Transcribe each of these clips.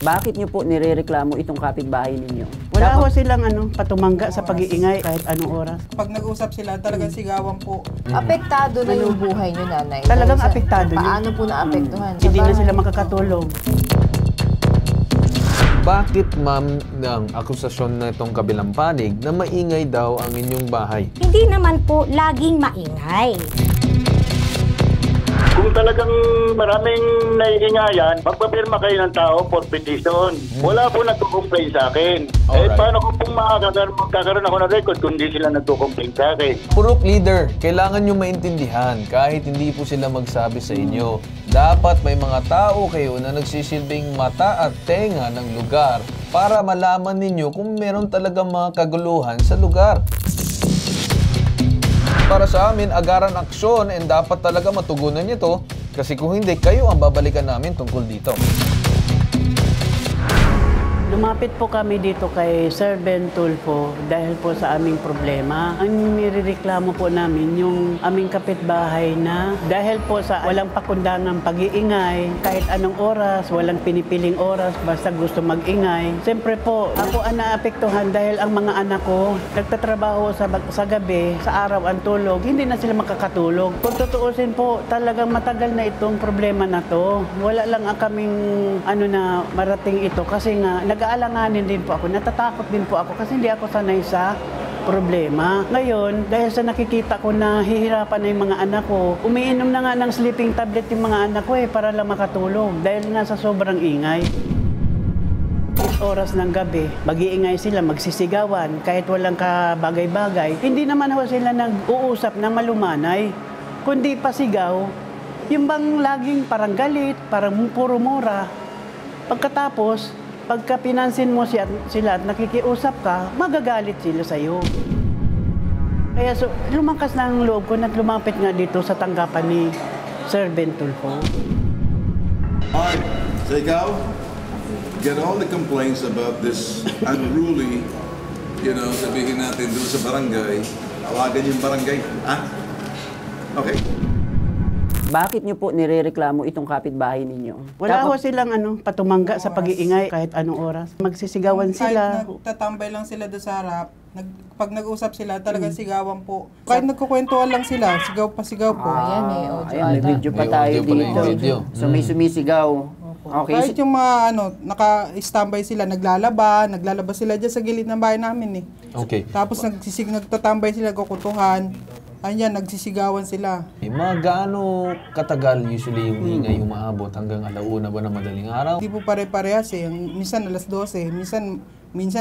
Bakit nyo po nirereklamo itong kapitbahay ninyo? Wala ho silang patumangga sa pag-iingay kahit anong oras. Pag nag-usap sila, talagang sigawan po. Apektado na yung buhay nyo, nanay. Talagang apektado yun. Paano po naapektuhan? Hindi na sila makakatulog. Bakit, ma'am, ng akusasyon na itong kabilang panig na maingay daw ang inyong bahay? Hindi naman po laging maingay. Kung talagang maraming naiingayan, magpapirma kayo ng tao for petition. Wala po nagko-complain sa akin. Alright. Paano ko pong magkakaroon ako ng record kung hindi sila nagko-complain sa akin? Purok leader, kailangan nyo maintindihan kahit hindi po sila magsabi sa inyo. Dapat may mga tao kayo na nagsisilbing mata at tenga ng lugar para malaman ninyo kung meron talagang mga kaguluhan sa lugar. Para sa amin, agaran aksyon and dapat talaga matugunan nyo to kasi kung hindi, kayo ang babalikan namin tungkol dito. Lumapit po kami dito kay Sir Ben Tulfo dahil po sa aming problema. Ang nirereklamo po namin yung aming kapitbahay na dahil po sa walang pakundangang pag-iingay, kahit anong oras, walang pinipiling oras, basta gusto mag-ingay. Siyempre po, ako ang naapektuhan dahil ang mga anak ko nagtatrabaho sa gabi, sa araw ang tulog, hindi na sila makakatulog. Kung tutuusin po, talagang matagal na itong problema na to. Wala lang ang kaming na marating ito kasi nga nag-aalanganin din po ako, natatakot din po ako kasi hindi ako sanay sa problema. Ngayon, dahil sa nakikita ko na hihirapan na yung mga anak ko, umiinom na nga ng sleeping tablet yung mga anak ko para lang makatulog dahil nga sa sobrang ingay. Oras ng gabi, mag-iingay sila, magsisigawan, kahit walang kabagay-bagay. Hindi naman ho sila nag-uusap na malumanay, kundi pasigaw. Yung bang laging parang galit, parang puro mura. Pagkatapos, pagka pinansin mo sila at nakikiusap ka, magagalit sila sa'yo. Kaya lumakas na ang loob ko at lumapit nga dito sa tanggapan ni Sir Ben Tulfo. Alright, so ikaw, get all the complaints about this unruly, sabihin natin doon sa barangay, tawagan yung barangay, ha? Okay. Bakit nyo po nirereklamo itong kapitbahay ninyo? Wala ho silang patumangga sa pag-iingay kahit anong oras. Magsisigawan sila. Kahit nagtatambay lang sila doon sa harap, pag nag-usap sila, talagang sigawan po. Kahit nagkukwentuhan lang sila, sigaw pa sigaw po. Ayan, may audio. May video pa tayo dito. So may sumisigaw. Okay. Kahit yung mga naka-standby sila, naglalaba sila dyan sa gilid ng bahay namin Okay. Tapos nagtatambay sila, kukuntuhan. Ayan, nagsisigawan sila. Mga gaano katagal usually yung ingay umaabot hanggang alauna ba ng madaling araw? Hindi po pare-parehas minsan alas 12, minsan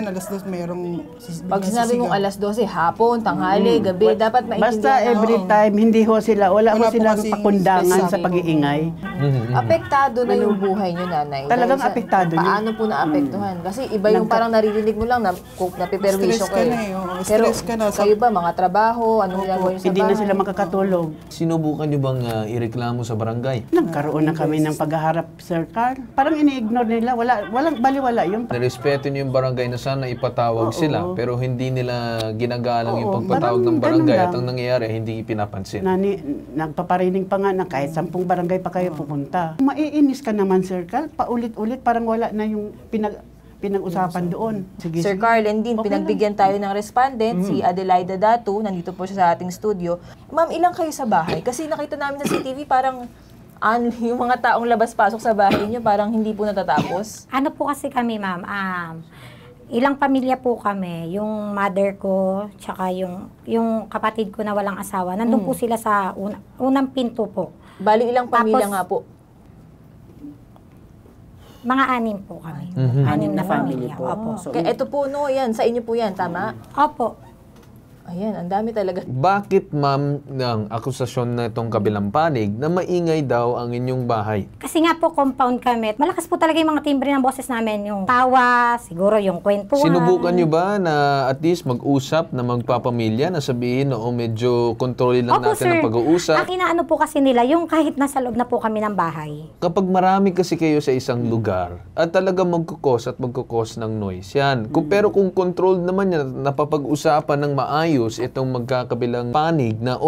alas 2 mayroong Pag sinabi mong alas 12, hapon, tanghali, gabi, dapat maintindihan. Basta every time, hindi ho sila, wala ho Wala po silang kasing pakundangan sa specific. pag-iingay. Apektado na yung buhay nyo, nanay. Talagang Dahil sa- apektado yun. Paano po naapektuhan? Kasi iba yung parang naririnig mo lang na napiperwisyo Stress ka kayo. na Pero stress ka na. kayo ba, mga trabaho, anong ginagawa nyo sa Hindi na bahay? sila makakatulog. Sinubukan nyo bang ireklamo sa barangay? Nagkaroon na kami ng paghaharap, Sir Carl. Parang ini-ignore nila. Walang baliwala yun. Narespeto nyo yung barangay na sana ipatawag sila pero hindi nila ginagalang yung pagpatawag parang ng barangay ganun at ang nangyayari hindi pinapansin. Nagpaparinig pa nga na kahit 10 barangay pa kayo pupunta. Maiinis ka naman, Sir Carl. Paulit-ulit, parang wala na yung pinag-usapan doon. Sige, Sir sige. Carl and Dean, Okay pinagbigyan tayo ng respondent, si Adelaida Datu, nandito po siya sa ating studio. Ma'am, ilang kayo sa bahay? Kasi nakita namin sa CCTV parang yung mga taong labas-pasok sa bahay niyo parang hindi po natatapos. Ano po kasi kami, ma'am, ilang pamilya po kami. Yung mother ko, tsaka yung kapatid ko na walang asawa. Nandun po sila sa unang pinto po. Bali, ilang pamilya Tapos, nga po? Mga 6 po kami. 6 na family po. Opo. So, Kaya ito po, no, yan, sa inyo po yan, tama? Opo. Ayan, ang dami talaga. Bakit, ma'am, ng akusasyon na itong kabilang panig na maingay daw ang inyong bahay? Kasi nga po, compound kami. At malakas po talaga yung mga timbre ng boses namin. Yung tawa, siguro yung kwentuhan. Sinubukan nyo ba na at least mag-usap na magpapamilya na sabihin na medyo kontrolin lang Opo, natin sir. ang pag-uusap? Ang inaano po kasi nila, yung kahit nasa loob na po kami ng bahay. Kapag marami kasi kayo sa isang lugar at talaga magkukos ng noise, yan. Pero kung controlled naman yan, napapag-usapan ng maayos itong magkakabilang panig na,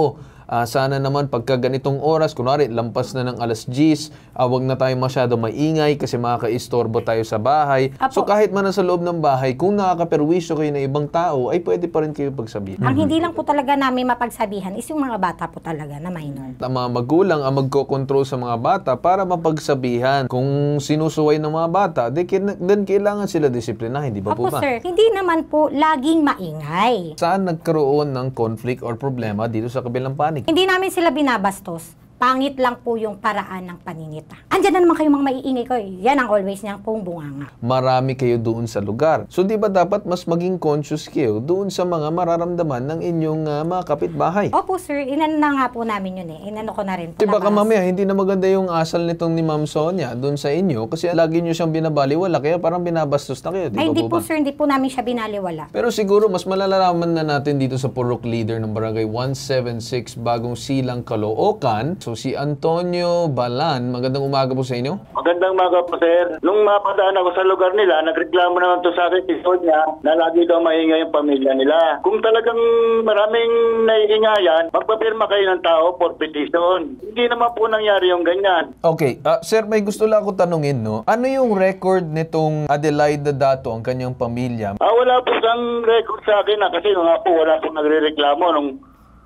sana naman pagka ganitong oras, kunwari lampas na ng alas 10, wag na tayo masyado maingay kasi makaka-istorbo tayo sa bahay. So kahit man nasa loob ng bahay, kung nakakaperwisyo kayo ng ibang tao, ay pwede pa rin kayo pagsabihan. Ang hindi lang po talaga namin mapagsabihan is yung mga bata po talaga na minor. Ang mga magulang ang magkokontrol sa mga bata para mapagsabihan. Kung sinusuway ng mga bata, then kailangan sila disiplinahin, di ba po Opo, ba? sir. Hindi naman po laging maingay. Saan nagkaroon ng conflict or problema dito sa kabilang panig? Hindi namin sila binabastos. Pangit lang po yung paraan ng paninita. Andyan na naman kayong mga maiingay ko. Yan ang always niyang pong bunganga. Marami kayo doon sa lugar. So di ba dapat mas maging conscious kayo doon sa mga mararamdaman ng inyong mga kapitbahay? Opo, sir. Inano na nga po namin yun eh. Inano ko na rin po. Di baka labas. mamaya hindi na maganda yung asal nitong ni Ma'am Sonia doon sa inyo kasi lagi nyo siyang binabaliwala kaya parang binabastos na kayo. Di Ay, ba hindi po po, ba? sir. Hindi po namin siya binaliwala. Pero siguro mas malalaman na natin dito sa Purok Leader ng Barangay 176 Bagong Silang, Caloocan. So si Antonio Balan, magandang umaga po sa inyo. Magandang umaga po, sir. Nung mapadaan ako sa lugar nila, nagreklamo naman to sa akin si Sonia na lagi daw maingay yung pamilya nila. Kung talagang maraming naiingayan, magpapirma kayo ng tao for petition. Hindi naman po nangyari yung ganyan. Okay, sir, may gusto lang ako tanungin, no? Ano yung record nitong Adelaida Dato, ang kanyang pamilya? Wala po siyang record sa akin kasi nga po wala po nagre-reklamo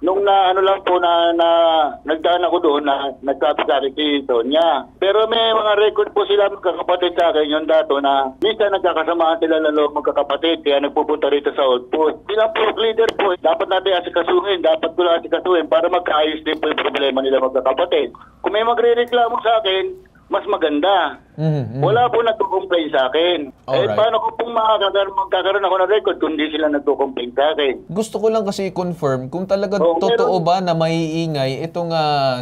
nung na ano lang po na nagdaan ako doon na nagsabi sa akin si Sonia. Pero may mga record po sila magkakapatid sa akin yung dato na minsan nagkakasamaan sila lalo magkakapatid kaya nagpupunta rito sa outpost. Bilang Purok Leader po, dapat natin asikasuhin, dapat ko lang asikasuhin para magkaayos din po yung problema nila magkakapatid. Kung may magre-reklamo sa akin, mas maganda. Wala po nagko-complain sa akin. Alright. Paano ko pong magkakaroon ako ng record kung hindi sila nagko-complain sa akin? Gusto ko lang kasi i-confirm kung talaga Oo, totoo meron. ba na maiingay itong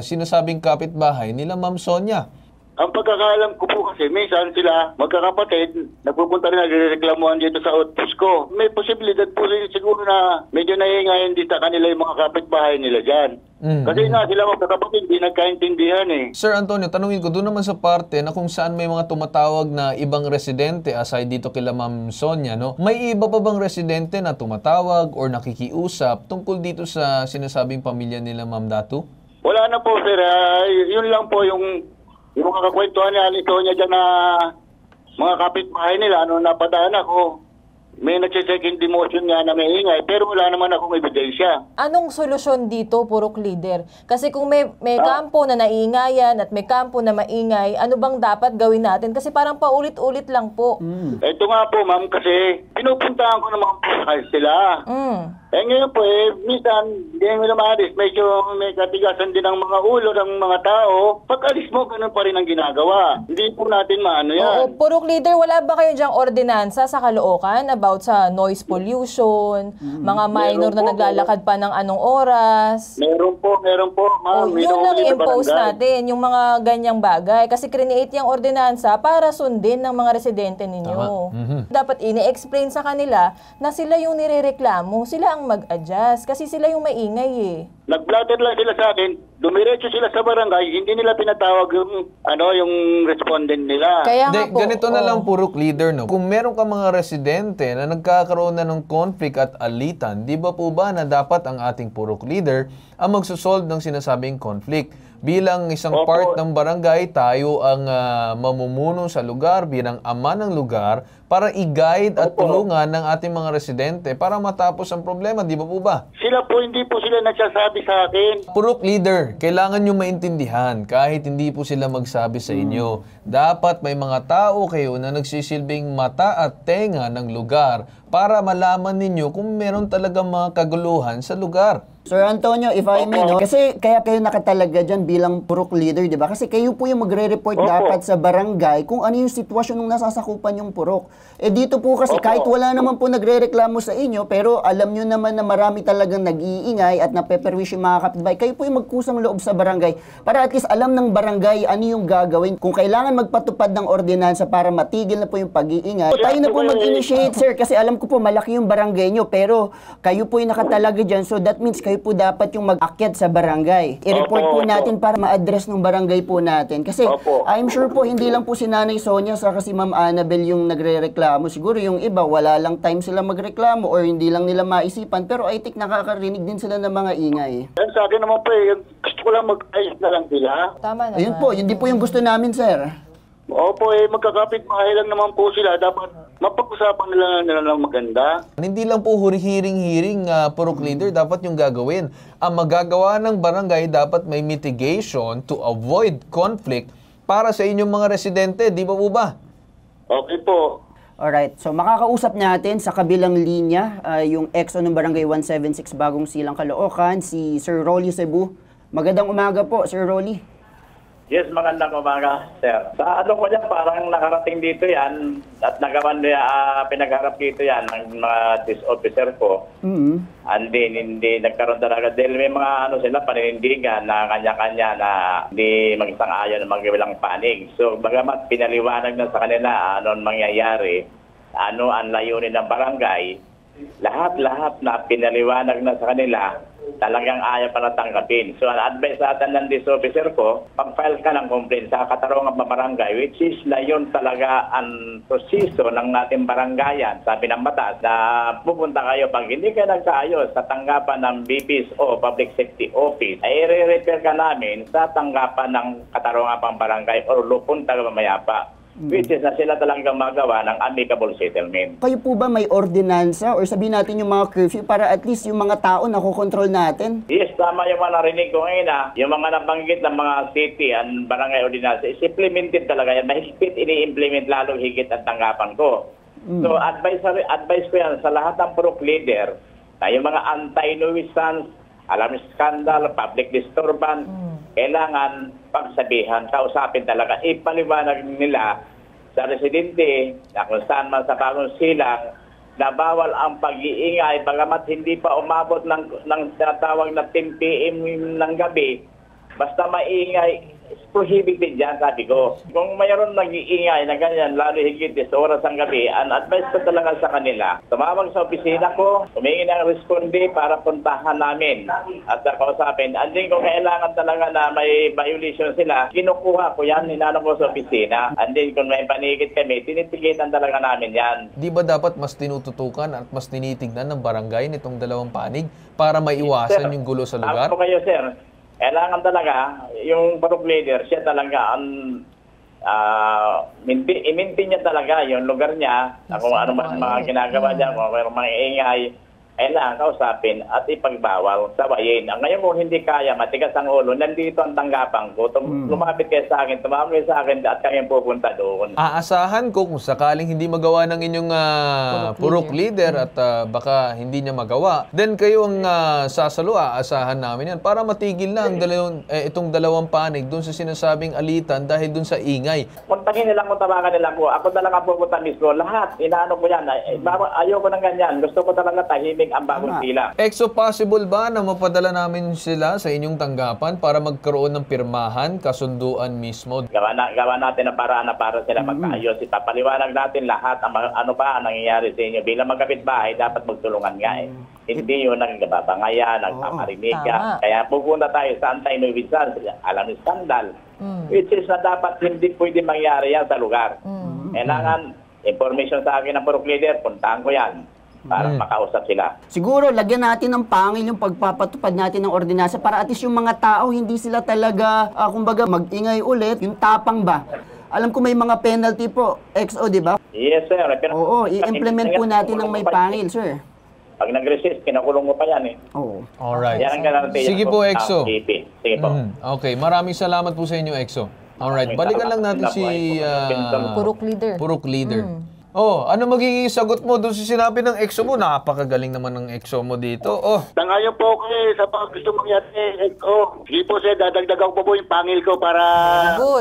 sinasabing kapitbahay nila Ma'am Sonia. Ang pagkakaalam ko po kasi, minsan sila, magkakapatid, nagpupunta rin nagreklamuhan dito sa outpost ko. May posibilidad po rin siguro na medyo naiingayan dito kanila yung mga kapitbahay nila dyan. Kasi nga sila magkakapatid, hindi nagkaintindihan eh. Sir Antonio, tanungin ko doon naman sa parte na kung saan may mga tumatawag na ibang residente aside dito kila Ma'am Sonia, no? May iba pa bang residente na tumatawag or nakikiusap tungkol dito sa sinasabing pamilya nila Ma'am Datu? Wala na po sir, yun lang po yung mga kakwentuhan niya, ni Sonia dyan na mga kapitbahay nila, ano napadaan ako. May nagsisecond demotion nga na may ingay, pero wala naman akong ebidensya. Anong solusyon dito, Purok Leader? Kasi kung may kampo na naiingayan at may kampo na maingay, ano bang dapat gawin natin? Kasi parang paulit-ulit lang po. Ito nga po ma'am, kasi pinupuntahan ko naman po sila. Ngayon po minsan, hindi mo naman alis, medyo may katigasan din ang mga ulo ng mga tao. Pag alis mo, ganun pa rin ang ginagawa. Hindi po natin maano yan. Oo, Purok Leader, wala ba kayo dyang ordinansa sa Caloocan about sa noise pollution, mga minor na naglalakad pa ng anong oras? Meron po, ma'am. Yun lang i-impose natin, yung mga ganyang bagay. Kasi create yung ordinansa para sundin ng mga residente ninyo. Dapat ini-explain sa kanila na sila yung nirereklamo, sila ang mag-adjust. Kasi sila yung maingay eh. Nag-blatter lang sila sa akin, dumiretso sila sa barangay, hindi nila pinatawag yung respondent nila. Kaya nga po, ganito na lang Purok Leader, no? Kung meron ka mga residente na nagkakaroon na ng conflict at alitan, di ba po ba na dapat ang ating Purok Leader ang magsosolve ng sinasabing conflict? Bilang isang part ng barangay, tayo ang mamumuno sa lugar bilang ama ng lugar para i-guide at tulungan ng ating mga residente para matapos ang problema, di ba po ba? Sila po, hindi po sila nagsasabi sa akin. Purok Leader, kailangan nyo maintindihan kahit hindi po sila magsabi sa inyo. Dapat may mga tao kayo na nagsisilbing mata at tenga ng lugar para malaman ninyo kung meron talagang mga kaguluhan sa lugar. Sir Antonio, if I may, no? Kasi kaya kayo nakatalaga dyan bilang Purok Leader, di ba? Kasi kayo po yung magre-report dapat sa barangay kung ano yung sitwasyon ng nasasakupan yung Purok. Dito po kasi kahit wala naman po nagre-reklamo sa inyo, pero alam nyo naman na marami talagang nag-iingay at napeperwish yung mga kapitbahay. Kayo po yung magkusang loob sa barangay para at least alam ng barangay ano yung gagawin. Kung kailangan magpatupad ng ordinansa para matigil na po yung pag-iingay, tayo na po mag-initiate, sir. Kasi alam ko po malaki yung barangay nyo, pero kayo po yung nakatalaga dyan. So that means kayo kayo po dapat yung mag-akyat sa barangay. I-report po natin para ma-address ng barangay po natin. Kasi I'm sure po hindi lang po si Nanay Sonia sa kasi Ma'am Annabel yung nagre-reklamo. Siguro yung iba wala lang time sila magreklamo or hindi lang nila maisipan, pero I think nakakarinig din sila ng mga ingay. Sa akin naman po gusto ko lang mag-ayos na lang sila. Tama naman. Ayun po, hindi po yung gusto namin, sir. Opo, magkakapit-bahay lang naman po sila. Dapat mapag-usapan nila ng maganda. Hindi lang po hiring-hiring purok leader dapat yung gagawin. Ang magagawa ng barangay dapat may mitigation to avoid conflict para sa inyong mga residente, di ba po ba? Okay po. Alright, so makakausap natin sa kabilang linya yung EXO ng Barangay 176 Bagong Silang, Caloocan, si Sir Rolly Cebu. Magandang umaga po, Sir Rolly. Yes, magandang umaga, sir. Sa ano ko niya, parang nakarating dito yan at nagawan niya, pinagharap dito yan ng mga officer ko. And then, hindi nagkaroon talaga dahil may mga sila paninindigan na kanya-kanya na hindi mag-isang-ayon na magbilang panig. So, bagamat pinaliwanag na sa kanila anong mangyayari, ano ang layunin ng barangay, lahat-lahat na pinaliwanag na sa kanila, talagang ayaw pa natanggapin. So, ang advice sa atin ng officer ko, pag-file ka ng complaint sa Katarungan Barangay, which is na yun talaga ang proseso ng nating barangayan. Sabi ng batas na pupunta kayo pag hindi kayo nagkaayos sa tanggapan ng BPS o Public Safety Office, ay i-refer ka namin sa tanggapan ng Katarungan Barangay or Lupunta Mamayapa. Which is na sila talagang magawa ng amicable settlement. Kayo po ba may ordinansa or sabihin natin yung mga curfew para at least yung mga tao nakokontrol natin? Yes, tama yung mga narinig ko ngayon. Yung mga nabanggit ng mga city and barangay ordinansa is implemented talaga yan. Mahigpit ini-implement lalo higit ang tanggapan ko. So advice ko yan sa lahat ng purok leader na yung mga anti-nuisance, alarm scandal, public disturbance, kailangan pagsabihan, kausapin talaga, ipaliwanag nila sa residente na kung saan man sa Bagong Silang na bawal ang pag-iingay bagamat hindi pa umabot ng tinatawag na 10 PM ng gabi, basta maingay, prohibited dyan, sabi ko. Kung mayroon nag-iingay na ganyan, lalo higit sa oras ng gabi, ang advice ko talaga sa kanila, tumawag sa opisina ko, humingi ng responde para puntahan namin at kausapin. And then kung kailangan talaga na may violation sila, kinukuha ko yan, ninanong ko sa opisina. And then kung may panigit kami, tinitigitan talaga namin yan. Di ba dapat mas tinututukan at mas tinitignan ng barangay nitong dalawang panig para maiwasan yung gulo sa lugar? Ako kayo, sir. Kailangan talaga, yung purok leader, siya talaga ang i-maintain niya talaga yung lugar niya, kung ano man mga ginagawa niya, kung mayroong mga ingay, kailangan kausapin at ipagbawal, sabayin. Ngayon kung hindi kaya, matigas ang ulo, nandito ang tanggapan ko, lumapit kayo sa akin, tumawag kayo sa akin at kayong pupunta doon. Aasahan ko kung sakaling hindi magawa ng inyong purok leader at baka hindi niya magawa, then kayo ang sasalo, aasahan namin yan para matigil na ang itong dalawang panig doon sa sinasabing alitan dahil doon sa ingay. Puntahin nila ko, tawagan nila ko, ako talaga pupunta mismo, lahat, inaano ko yan, ayoko ng ganyan, gusto ko talaga tahimik ang Bagong Silang. Exo, possible ba na mapadala namin sila sa inyong tanggapan para magkaroon ng pirmahan, kasunduan mismo? Gawa natin ang paraan na para sila magkaayos. Ipapaliwanag natin lahat ang ano pa ang nangyayari sa inyo. Bilang magkapitbahay, dapat magtulungan nga eh. Hindi yun nagbabangayan, nagpaparinig ka. Kaya pupunta tayo sa anti-nuisance, alam skandal. Which is na dapat hindi pwede mangyari yan sa lugar. Kailangan information sa akin ng purok leader, puntahan ko yan para makausap sila. Siguro, lagyan natin ng pangil yung pagpapatupad natin ng ordinansa para at least yung mga tao, hindi sila talaga, kumbaga, mag-ingay ulit. Yung tapang ba? Alam ko may mga penalty po, XO, di ba? Yes, sir. Pero, oo, i-implement po natin ng may pangil, sir. Pag nag-resist, kinakulong mo pa yan eh. Oo. Alright. Yan ang garantiya. Sige po, EXO. Sige po. Okay, maraming salamat po sa inyo, EXO. Alright, balikan lang natin si Purok leader. Purok leader. Oh, ano magiging sagot mo doon sa sinabi ng EXO mo? Napakagaling naman ng EXO mo dito. Oh. Tangayon po ko sa mga gusto mangyari. Sige po sir, dadagdagan ko po yung pangil ko para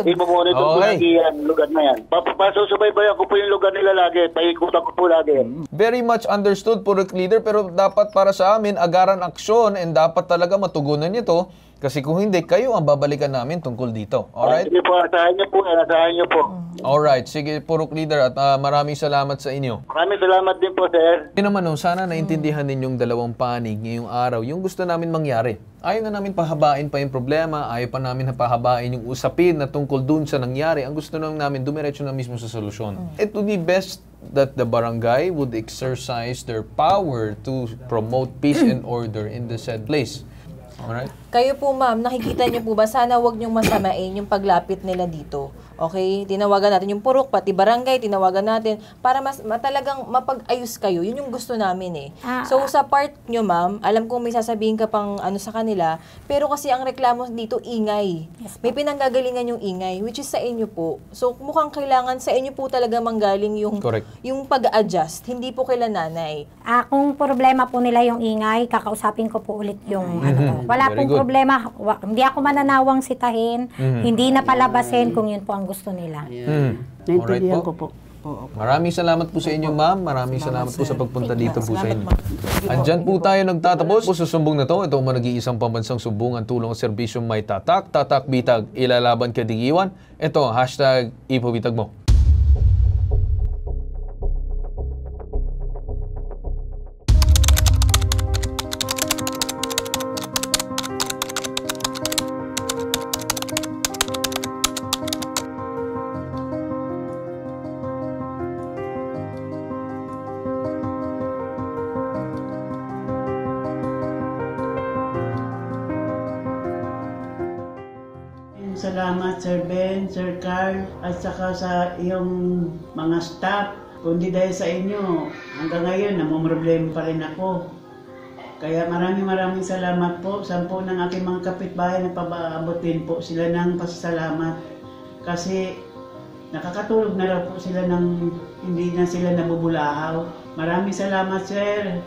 i-monitor ko lagi ang lugar na yan. Papasusubaybayan ko po yung lugar nila lagi. Paikutan ko po lagi. Very much understood, Purok leader, pero dapat para sa amin, agaran aksyon and dapat talaga matugunan nito Kasi kung hindi, kayo ang babalikan namin tungkol dito. Alright? Sige po, asahan niyo po. Asahan niyo po. Alright. Sige, Purok Leader, at maraming salamat sa inyo. Maraming salamat din po, sir. Yun naman, sana naintindihan ninyong dalawang panig ngayong araw yung gusto namin mangyari. Ayaw na namin pahabain pa yung problema, ayaw pa namin pahabain yung usapin na tungkol dun sa nangyari. Ang gusto lang namin, dumiretso na mismo sa solusyon. It would be best that the barangay would exercise their power to promote peace and order in the said place. Alright? Kayo po ma'am, nakikita niyo po ba, sana wag niyong masamain yung paglapit nila dito. Okay? Tinawagan natin yung purok, pati barangay, tinawagan natin para talagang mapag-ayos kayo. Yun yung gusto namin So sa part nyo ma'am, alam kong may sasabihin ka pang sa kanila, pero kasi ang reklamo dito, ingay. May pinanggagalingan yung ingay, which is sa inyo po. So mukhang kailangan sa inyo po talaga manggaling yung pag-adjust, hindi po kila nanay. Kung problema po nila yung ingay, kakausapin ko po ulit yung wala pong problema. Hindi ako mananawang sitahin, hindi na palabasin kung yun po ang gusto nila. Naintindihan ko po. Maraming salamat po sa inyo, ma'am. Maraming salamat po sa pagpunta dito po sa inyo. Andyan po tayo nagtatapos po sa sumbong na to. Ito ang nag-iisang pambansang sumbong, ang tulong at serbisyong may tatak, bitag, ilalaban kadigiwan. Ito, hashtag ipabitag mo. Salamat Sir Ben, Sir Carl, at saka sa iyong mga staff. Kundi dahil sa inyo, hanggang ngayon, namumroblema pa rin ako. Kaya maraming salamat po. 10 ng aking mga kapitbahay na pabaabutin po sila ng pasasalamat. Kasi nakakatulog na raw po sila ng hindi na sila nabubulahaw. Maraming salamat, Sir.